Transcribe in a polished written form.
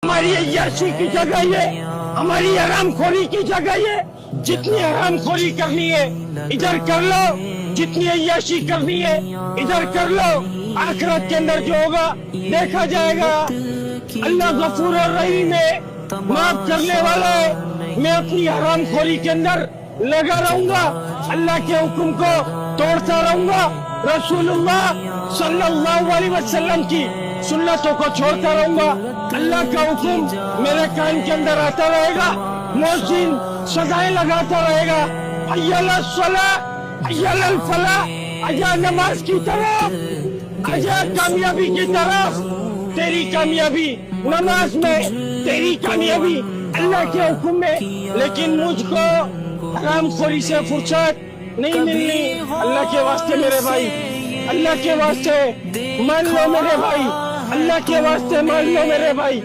ہماری عیاشی کی جگہ یہ، ہماری حرام خوری کی جگہ یہ، جتنی حرام خوری کرنی ہے ادھر کر لو، جتنی عیاشی کرنی ہے ادھر کر لو، آخرت کے اندر جو ہوگا دیکھا جائے گا۔ اللہ غفور الرحیم ہے، معاف کرنے والا ہے۔ میں اپنی حرام خوری کے اندر لگا رہوں گا، اللہ کے حکم کو توڑتا رہوں گا، رسول اللہ صلی اللہ علیہ وسلم کی سنتوں کو چھوڑتا رہوں گا، اللہ کا حکم میرے کان کے اندر آتا رہے گا، مؤذن سدائیں لگاتا رہے گا، حی علی الصلاۃ، حی علی الفلاح، آجا نماز کی طرف، آجا کامیابی کی طرف، تیری کامیابی نماز میں، تیری کامیابی اللہ کے حکم میں۔ لیکن مجھ کو حرام خوری سے فرصت نہیں ملنی۔ اللہ کے واسطے میرے بھائی، اللہ کے واسطے مان لو میرے بھائی، اللہ کے واسطے مان لو میرے بھائی۔